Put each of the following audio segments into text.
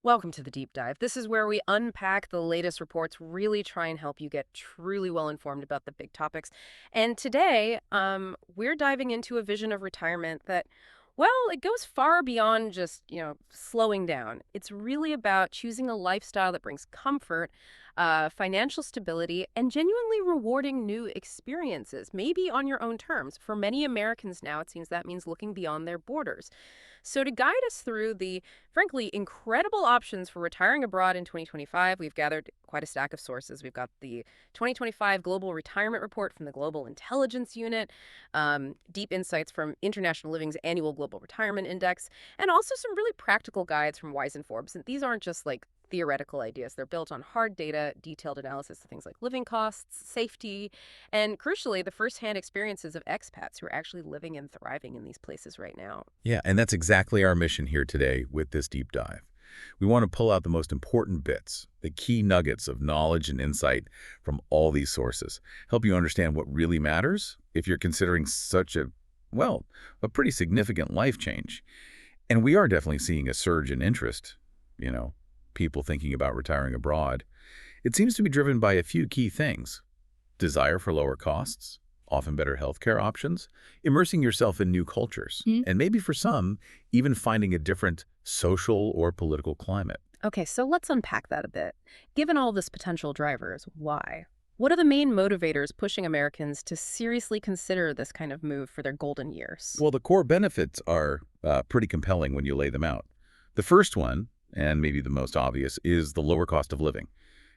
Welcome to the Deep Dive. This is where we unpack the latest reports, really try and help you get truly well informed about the big topics. And today, we're diving into a vision of retirement that, well, it goes far beyond just, slowing down. It's really about choosing a lifestyle that brings comfort, financial stability, and genuinely rewarding new experiences, maybe on your own terms. For many Americans now, it seems that means looking beyond their borders. So, to guide us through the, frankly, incredible options for retiring abroad in 2025, we've gathered quite a stack of sources. We've got the 2025 Global Retirement Report from the Global Intelligence Unit, deep insights from International Living's Annual Global Retirement Index, and also some really practical guides from Wise and Forbes. And these aren't just like theoretical ideas. They're built on hard data, detailed analysis of things like living costs, safety, and crucially, the firsthand experiences of expats who are actually living and thriving in these places right now. Yeah, and that's exactly our mission here today with this deep dive. We want to pull out the most important bits, the key nuggets of knowledge and insight from all these sources, help you understand what really matters if you're considering such a pretty significant life change. And we are definitely seeing a surge in interest, people thinking about retiring abroad. It seems to be driven by a few key things: desire for lower costs, often better healthcare options, immersing yourself in new cultures, and maybe for some, even finding a different social or political climate. Okay, so let's unpack that a bit. Given all this potential drivers, why? What are the main motivators pushing Americans to seriously consider this kind of move for their golden years? Well, the core benefits are pretty compelling when you lay them out. The first one, and maybe the most obvious, is the lower cost of living.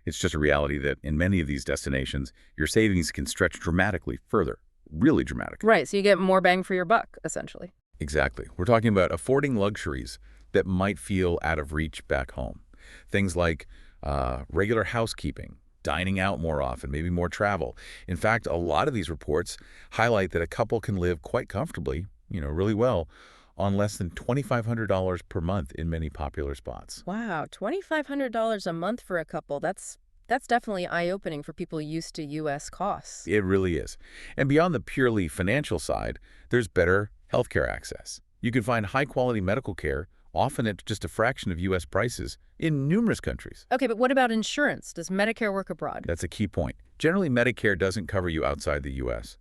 It's just a reality that in many of these destinations, your savings can stretch dramatically further, really dramatically. Right, so you get more bang for your buck, essentially. Exactly. We're talking about affording luxuries that might feel out of reach back home. Things like regular housekeeping, dining out more often, maybe more travel. In fact, a lot of these reports highlight that a couple can live quite comfortably, really well, on less than $2,500 per month in many popular spots. Wow, $2,500 a month for a couple. That's definitely eye-opening for people used to U.S. costs. It really is. And beyond the purely financial side, there's better healthcare access. You can find high-quality medical care, often at just a fraction of U.S. prices, in numerous countries. Okay, but what about insurance? Does Medicare work abroad? That's a key point. Generally, Medicare doesn't cover you outside the U.S.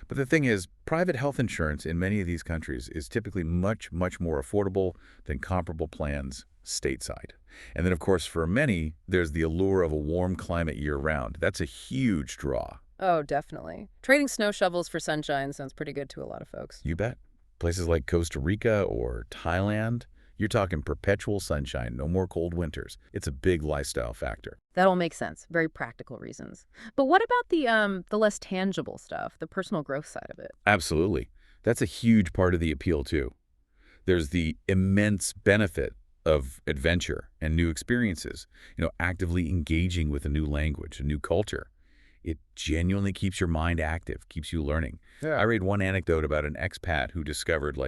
But the thing is, private health insurance in many of these countries is typically much, much more affordable than comparable plans stateside. And then, of course, for many, there's the allure of a warm climate year-round. That's a huge draw. Oh, definitely. Trading snow shovels for sunshine sounds pretty good to a lot of folks. You bet. Places like Costa Rica or Thailand, you're talking perpetual sunshine, no more cold winters. It's a big lifestyle factor. That all makes sense. Very practical reasons. But what about the less tangible stuff, the personal growth side of it? Absolutely. That's a huge part of the appeal, too. There's the immense benefit of adventure and new experiences, actively engaging with a new language, a new culture. It genuinely keeps your mind active, keeps you learning. Yeah. I read one anecdote about an expat who discovered,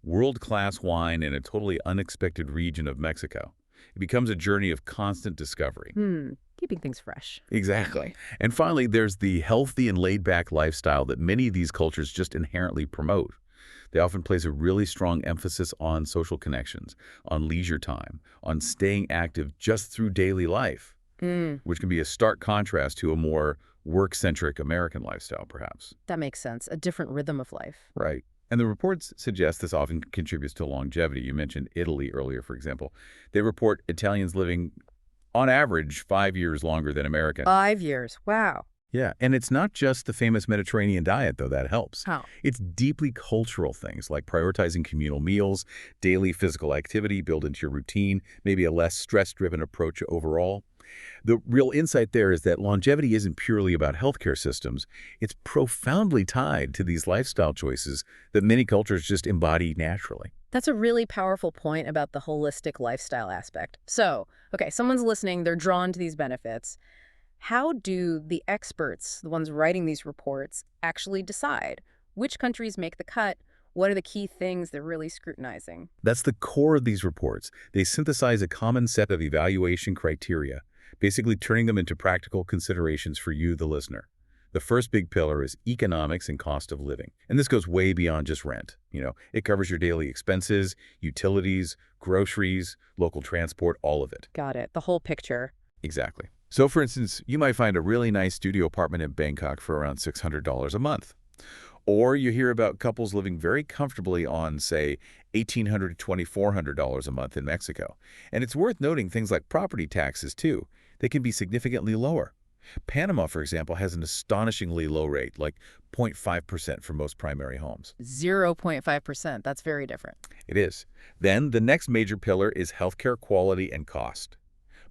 world-class wine in a totally unexpected region of Mexico. It becomes a journey of constant discovery. Keeping things fresh. Exactly. And finally, there's the healthy and laid-back lifestyle that many of these cultures just inherently promote. They often place a really strong emphasis on social connections, on leisure time, on staying active just through daily life, which can be a stark contrast to a more work-centric American lifestyle, perhaps. That makes sense. A different rhythm of life. Right. And the reports suggest this often contributes to longevity. You mentioned Italy earlier, for example. They report Italians living, on average, 5 years longer than Americans. 5 years. Wow. Yeah, and it's not just the famous Mediterranean diet, though, that helps. How? It's deeply cultural things like prioritizing communal meals, daily physical activity built into your routine, maybe a less stress-driven approach overall. The real insight there is that longevity isn't purely about healthcare systems. It's profoundly tied to these lifestyle choices that many cultures just embody naturally. That's a really powerful point about the holistic lifestyle aspect. So, okay, someone's listening, they're drawn to these benefits. How do the experts, the ones writing these reports, actually decide which countries make the cut? What are the key things they're really scrutinizing? That's the core of these reports. They synthesize a common set of evaluation criteria, basically turning them into practical considerations for you, the listener. The first big pillar is economics and cost of living. And this goes way beyond just rent. It covers your daily expenses, utilities, groceries, local transport, all of it. Got it. The whole picture. Exactly. So for instance, you might find a really nice studio apartment in Bangkok for around $600 a month. Or you hear about couples living very comfortably on, say, $1,800 to $2,400 a month in Mexico. And it's worth noting things like property taxes, too. They can be significantly lower. Panama, for example, has an astonishingly low rate, like 0.5% for most primary homes. 0.5%. That's very different. It is. Then the next major pillar is healthcare quality and cost.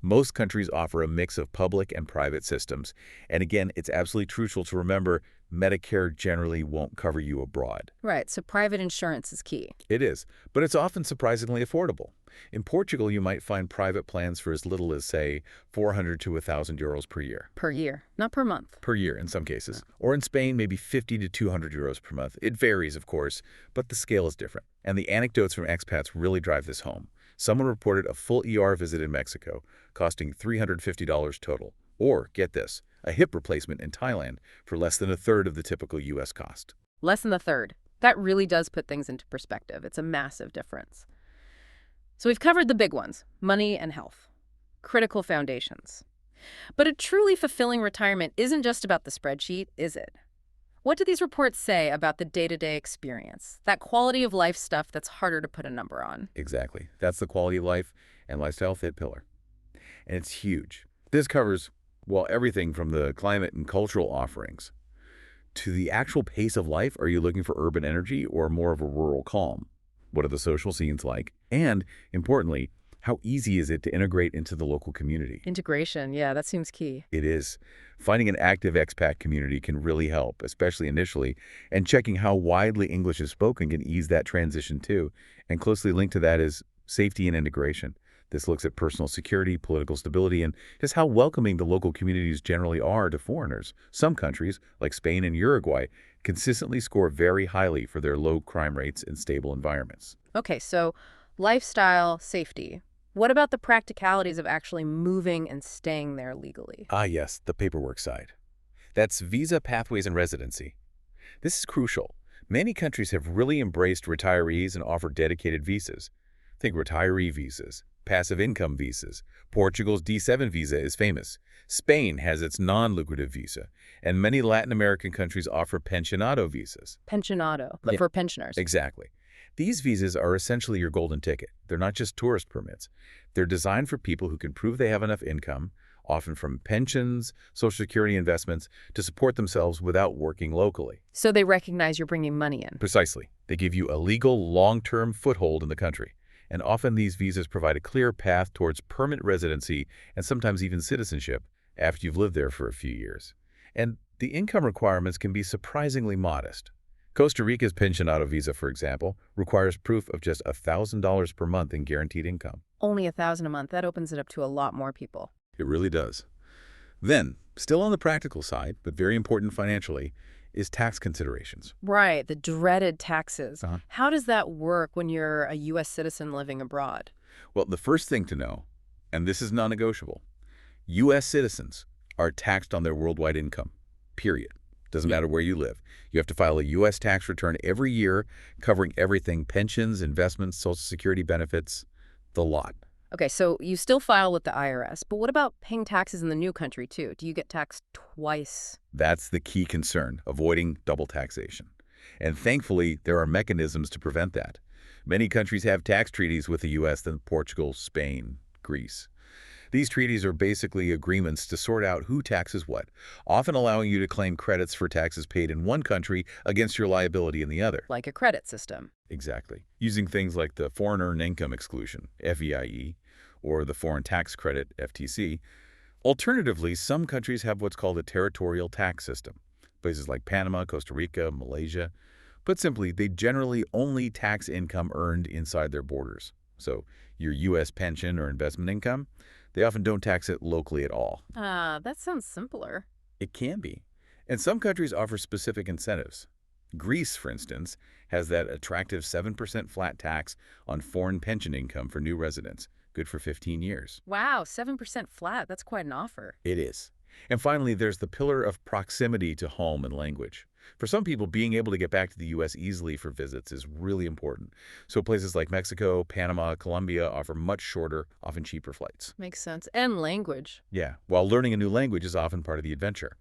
Most countries offer a mix of public and private systems. And again, it's absolutely crucial to remember Medicare generally won't cover you abroad. Right, so private insurance is key. It is, but it's often surprisingly affordable. In Portugal, you might find private plans for as little as, say, 400 to 1,000 euros per year. Per year, not per month. Per year in some cases. Or in Spain, maybe 50 to 200 euros per month. It varies, of course, but the scale is different. And the anecdotes from expats really drive this home. Someone reported a full ER visit in Mexico costing $350 total. Or, get this, a hip replacement in Thailand for less than a third of the typical U.S. cost. Less than a third. That really does put things into perspective. It's a massive difference. So we've covered the big ones, money and health, critical foundations. But a truly fulfilling retirement isn't just about the spreadsheet, is it? What do these reports say about the day-to-day experience, that quality of life stuff that's harder to put a number on? Exactly. That's the quality of life and lifestyle fit pillar. And it's huge. This covers, well, everything from the climate and cultural offerings to the actual pace of life. Are you looking for urban energy or more of a rural calm? What are the social scenes like? And, importantly, how easy is it to integrate into the local community? Integration, yeah, that seems key. It is. Finding an active expat community can really help, especially initially, and checking how widely English is spoken can ease that transition too. And closely linked to that is safety and integration. This looks at personal security, political stability, and just how welcoming the local communities generally are to foreigners. Some countries, like Spain and Uruguay, consistently score very highly for their low crime rates and stable environments. Okay, so lifestyle, safety. What about the practicalities of actually moving and staying there legally? Ah, yes, the paperwork side. That's visa pathways and residency. This is crucial. Many countries have really embraced retirees and offer dedicated visas. Think retiree visas, passive income visas. Portugal's D7 visa is famous. Spain has its non-lucrative visa, and many Latin American countries offer pensionado visas. Pensionado, Yeah. for pensioners. Exactly. These visas are essentially your golden ticket. They're not just tourist permits. They're designed for people who can prove they have enough income, often from pensions, Social Security investments, to support themselves without working locally. So they recognize you're bringing money in. Precisely. They give you a legal, long-term foothold in the country. And often these visas provide a clear path towards permanent residency and sometimes even citizenship after you've lived there for a few years. And the income requirements can be surprisingly modest. Costa Rica's pensionado visa, for example, requires proof of just $1,000 per month in guaranteed income. Only $1,000 a month. That opens it up to a lot more people. It really does. Then, still on the practical side, but very important financially, is tax considerations. Right, the dreaded taxes. Uh-huh. How does that work when you're a U.S. citizen living abroad? Well, the first thing to know, and this is non-negotiable, U.S. citizens are taxed on their worldwide income, period. Doesn't matter where you live. You have to file a U.S. tax return every year covering everything: pensions, investments, Social Security benefits, the lot. Okay, so you still file with the IRS, but what about paying taxes in the new country too? Do you get taxed twice? That's the key concern, avoiding double taxation. And thankfully, there are mechanisms to prevent that. Many countries have tax treaties with the U.S. than Portugal, Spain, Greece. These treaties are basically agreements to sort out who taxes what, often allowing you to claim credits for taxes paid in one country against your liability in the other. Like a credit system. Exactly. Using things like the Foreign Earned Income Exclusion, FEIE, or the Foreign Tax Credit, FTC. Alternatively, some countries have what's called a territorial tax system. Places like Panama, Costa Rica, Malaysia. Put simply, they generally only tax income earned inside their borders. So your U.S. pension or investment income, they often don't tax it locally at all. That sounds simpler. It can be. And some countries offer specific incentives. Greece, for instance, has that attractive 7% flat tax on foreign pension income for new residents, good for 15 years. Wow, 7% flat. That's quite an offer. It is. And finally, there's the pillar of proximity to home and language. For some people, being able to get back to the U.S. easily for visits is really important. So places like Mexico, Panama, Colombia offer much shorter, often cheaper flights. Makes sense. And language. Yeah, while learning a new language is often part of the adventure.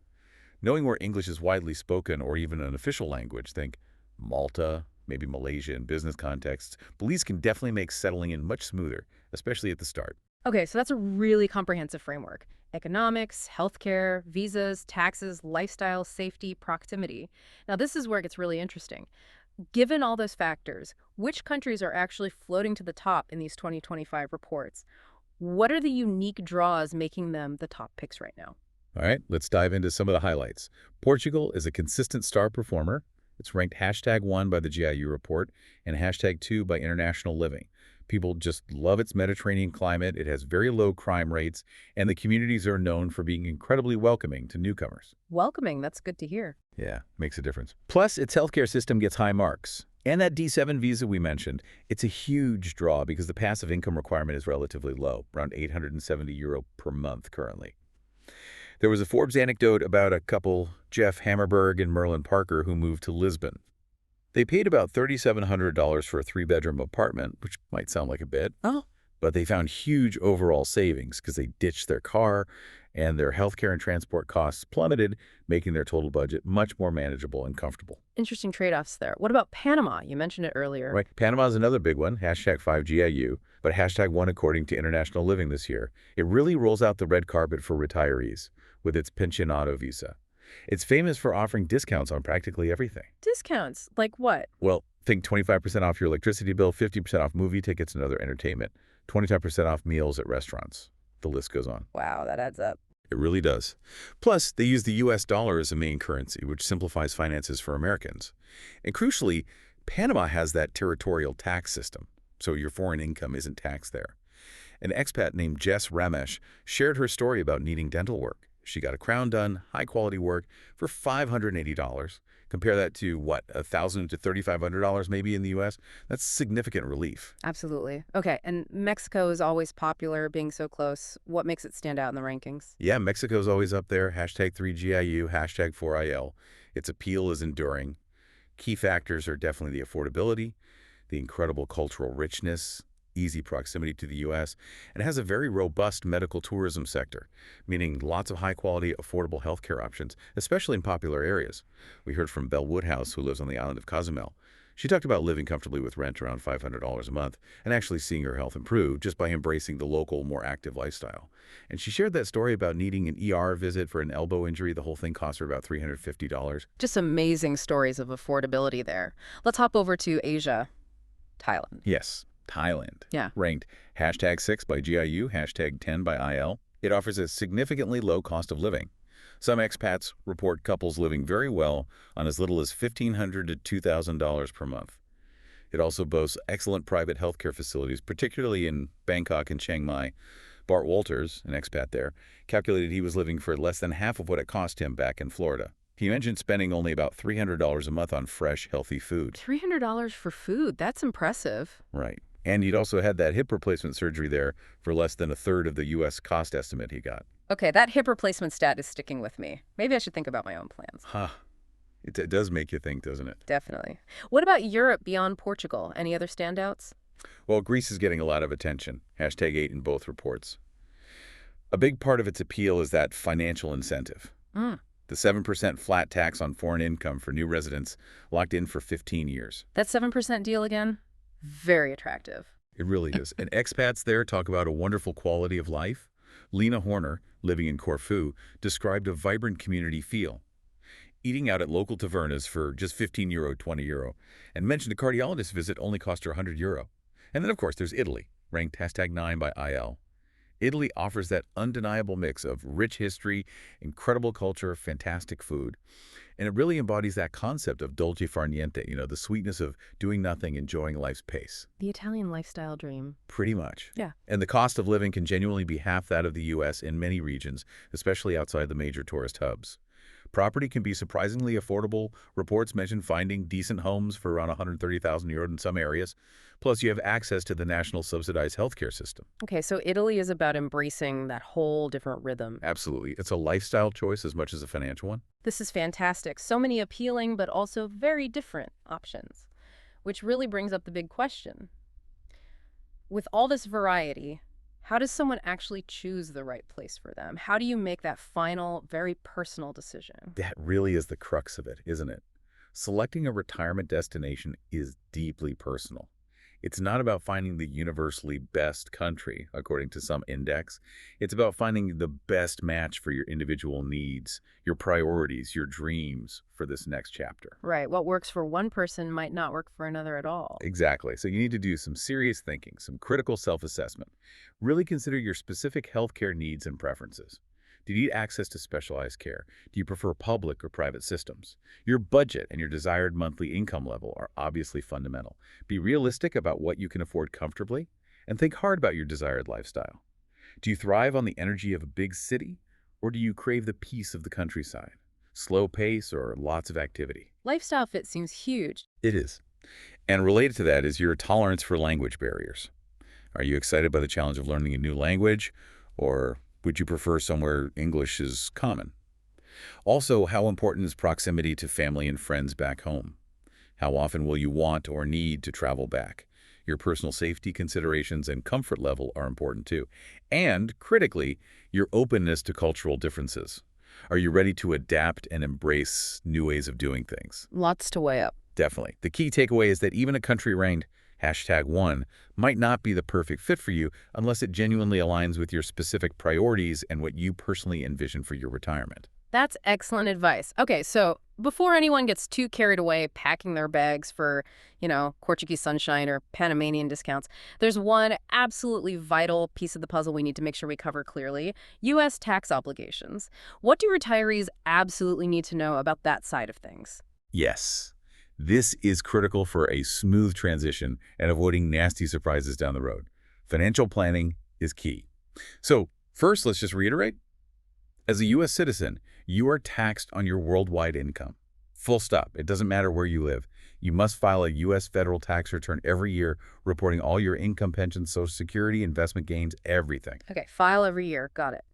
Knowing where English is widely spoken or even an official language, think Malta, maybe Malaysia in business contexts, Belize can definitely make settling in much smoother, especially at the start. Okay, so that's a really comprehensive framework. Economics, healthcare, visas, taxes, lifestyle, safety, proximity. Now, this is where it gets really interesting. Given all those factors, which countries are actually floating to the top in these 2025 reports? What are the unique draws making them the top picks right now? All right, let's dive into some of the highlights. Portugal is a consistent star performer. It's ranked #1 by the GIU report and #2 by International Living. People just love its Mediterranean climate, it has very low crime rates, and the communities are known for being incredibly welcoming to newcomers. Welcoming, that's good to hear. Yeah, makes a difference. Plus, its healthcare system gets high marks. And that D7 visa we mentioned, it's a huge draw because the passive income requirement is relatively low, around €870 per month currently. There was a Forbes anecdote about a couple, Jeff Hammerberg and Merlin Parker, who moved to Lisbon. They paid about $3,700 for a three-bedroom apartment, which might sound like a bit, Oh, but they found huge overall savings because they ditched their car and their healthcare and transport costs plummeted, making their total budget much more manageable and comfortable. interesting trade-offs there. What about Panama? You mentioned it earlier. Right? Panama is another big one, #5GIU, but #1 according to International Living this year. It really rolls out the red carpet for retirees with its pensionado visa. It's famous for offering discounts on practically everything. Discounts, like what? Well, think 25% off your electricity bill, 50% off movie tickets and other entertainment, 25% off meals at restaurants. The list goes on. Wow, that adds up. It really does. Plus, they use the U.S. dollar as a main currency, which simplifies finances for Americans. And crucially, Panama has that territorial tax system, so your foreign income isn't taxed there. An expat named Jess Ramesh shared her story about needing dental work. She got a crown done, high-quality work, for $580. Compare that to, what, $1,000 to $3,500 maybe in the U.S.? That's significant relief. Absolutely. Okay, and Mexico is always popular, being so close. What makes it stand out in the rankings? Yeah, Mexico's always up there, #3GIU, #4IL. Its appeal is enduring. Key factors are definitely the affordability, the incredible cultural richness, easy proximity to the U.S., and it has a very robust medical tourism sector, meaning lots of high-quality, affordable healthcare options, especially in popular areas. We heard from Belle Woodhouse, who lives on the island of Cozumel. She talked about living comfortably with rent around $500 a month and actually seeing her health improve just by embracing the local, more active lifestyle. And she shared that story about needing an ER visit for an elbow injury. The whole thing cost her about $350. Just amazing stories of affordability there. Let's hop over to Asia, Thailand. Yes. Thailand, Yeah. ranked #6 by GIU, #10 by IL. It offers a significantly low cost of living. Some expats report couples living very well on as little as $1,500 to $2,000 per month. It also boasts excellent private healthcare facilities, particularly in Bangkok and Chiang Mai. Bart Walters, an expat there, calculated he was living for less than half of what it cost him back in Florida. He mentioned spending only about $300 a month on fresh, healthy food. $300 for food. That's impressive. Right. And he'd also had that hip replacement surgery there for less than a third of the U.S. cost estimate he got. Okay, that hip replacement stat is sticking with me. Maybe I should think about my own plans. Huh. It does make you think, doesn't it? Definitely. What about Europe beyond Portugal? Any other standouts? Well, Greece is getting a lot of attention. #8 in both reports. A big part of its appeal is that financial incentive. Mm. The 7% flat tax on foreign income for new residents locked in for 15 years. That 7% deal again? Very attractive. It really is. And expats there talk about a wonderful quality of life. Lena Horner, living in Corfu, described a vibrant community feel. Eating out at local tavernas for just €15, €20, and mentioned a cardiologist visit only cost her €100. And then, of course, there's Italy, ranked #9 by IL. Italy offers that undeniable mix of rich history, incredible culture, fantastic food. And it really embodies that concept of dolce far niente, the sweetness of doing nothing, enjoying life's pace. The Italian lifestyle dream. Pretty much. Yeah. And the cost of living can genuinely be half that of the U.S. in many regions, especially outside the major tourist hubs. Property can be surprisingly affordable. Reports mention finding decent homes for around 130,000 euros in some areas. Plus, you have access to the national subsidized healthcare system. Okay, so Italy is about embracing that whole different rhythm. Absolutely. It's a lifestyle choice as much as a financial one. This is fantastic. So many appealing but also very different options, which really brings up the big question. With all this variety, how does someone actually choose the right place for them? How do you make that final, very personal decision? That really is the crux of it, isn't it? Selecting a retirement destination is deeply personal. It's not about finding the universally best country, according to some index. It's about finding the best match for your individual needs, your priorities, your dreams for this next chapter. Right, what works for one person might not work for another at all. Exactly. So you need to do some serious thinking, some critical self-assessment. Really consider your specific healthcare needs and preferences. Do you need access to specialized care? Do you prefer public or private systems? Your budget and your desired monthly income level are obviously fundamental. Be realistic about what you can afford comfortably, and think hard about your desired lifestyle. Do you thrive on the energy of a big city, or do you crave the peace of the countryside? Slow pace or lots of activity? Lifestyle fit seems huge. It is. And related to that is your tolerance for language barriers. Are you excited by the challenge of learning a new language, or would you prefer somewhere English is common? Also, how important is proximity to family and friends back home? How often will you want or need to travel back? Your personal safety considerations and comfort level are important too. And, critically, your openness to cultural differences. Are you ready to adapt and embrace new ways of doing things? Lots to weigh up. Definitely. The key takeaway is that even a country ranked #1 might not be the perfect fit for you unless it genuinely aligns with your specific priorities and what you personally envision for your retirement. That's excellent advice. Okay, so before anyone gets too carried away packing their bags for, Portuguese sunshine or Panamanian discounts, there's one absolutely vital piece of the puzzle we need to make sure we cover clearly: U.S. tax obligations. What do retirees absolutely need to know about that side of things? Yes, this is critical for a smooth transition and avoiding nasty surprises down the road. Financial planning is key. So first, let's just reiterate. As a U.S. citizen, you are taxed on your worldwide income. Full stop. It doesn't matter where you live. You must file a U.S. federal tax return every year, reporting all your income, pensions, Social Security, investment gains, everything. Okay, file every year. Got it.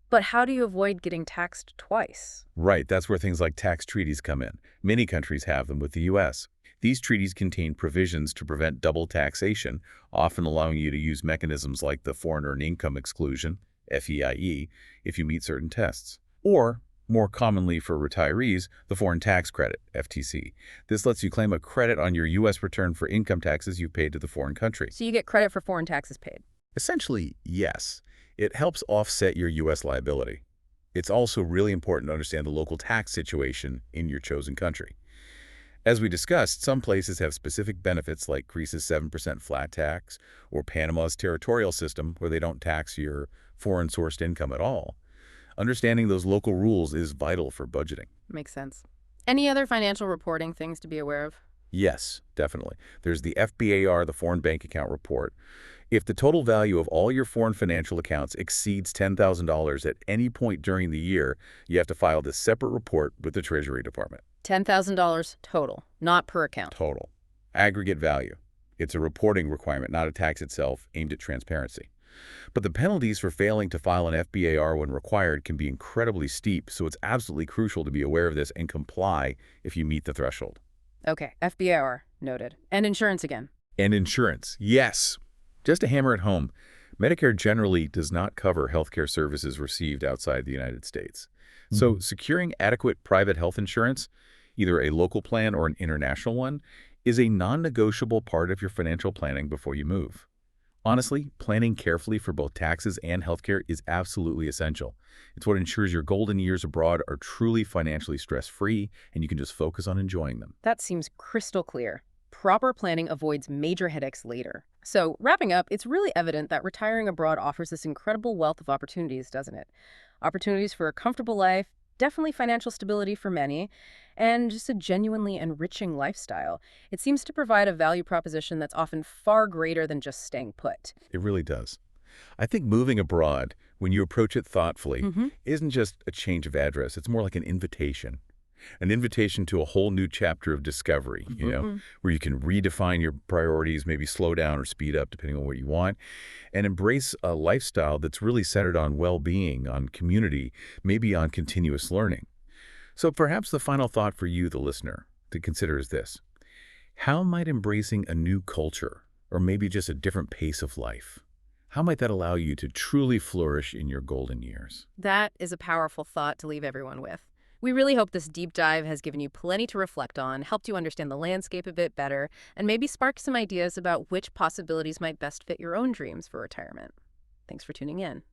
But how do you avoid getting taxed twice? Right, that's where things like tax treaties come in. Many countries have them with the U.S. These treaties contain provisions to prevent double taxation, often allowing you to use mechanisms like the Foreign Earned Income Exclusion, FEIE, if you meet certain tests. Or, more commonly for retirees, the Foreign Tax Credit, FTC. This lets you claim a credit on your U.S. return for income taxes you've paid to the foreign country. So you get credit for foreign taxes paid. Essentially, yes. It helps offset your U.S. liability. It's also really important to understand the local tax situation in your chosen country. As we discussed, some places have specific benefits like Greece's 7% flat tax or Panama's territorial system where they don't tax your foreign-sourced income at all. Understanding those local rules is vital for budgeting. Makes sense. Any other financial reporting things to be aware of? Yes, definitely. There's the FBAR, the Foreign Bank Account Report. If the total value of all your foreign financial accounts exceeds $10,000 at any point during the year, you have to file this separate report with the Treasury Department. $10,000 total, not per account. Total. Aggregate value. It's a reporting requirement, not a tax itself, aimed at transparency. But the penalties for failing to file an FBAR when required can be incredibly steep, so it's absolutely crucial to be aware of this and comply if you meet the threshold. Okay, FBAR, noted. And insurance again. And insurance, yes. Just to hammer it home, Medicare generally does not cover healthcare services received outside the United States. So securing adequate private health insurance, either a local plan or an international one, is a non-negotiable part of your financial planning before you move. Honestly, planning carefully for both taxes and healthcare is absolutely essential. It's what ensures your golden years abroad are truly financially stress-free and you can just focus on enjoying them. That seems crystal clear. Proper planning avoids major headaches later. So, wrapping up, it's really evident that retiring abroad offers this incredible wealth of opportunities, doesn't it? Opportunities for a comfortable life, definitely financial stability for many, and just a genuinely enriching lifestyle. It seems to provide a value proposition that's often far greater than just staying put. It really does. I think moving abroad, when you approach it thoughtfully, Mm-hmm. isn't just a change of address. It's more like an invitation to a whole new chapter of discovery, Mm-hmm. where you can redefine your priorities, maybe slow down or speed up depending on what you want, and embrace a lifestyle that's really centered on well-being, on community, maybe on continuous learning. So perhaps the final thought for you, the listener, to consider is this. How might embracing a new culture, or maybe just a different pace of life, how might that allow you to truly flourish in your golden years? That is a powerful thought to leave everyone with. We really hope this deep dive has given you plenty to reflect on, helped you understand the landscape a bit better, and maybe sparked some ideas about which possibilities might best fit your own dreams for retirement. Thanks for tuning in.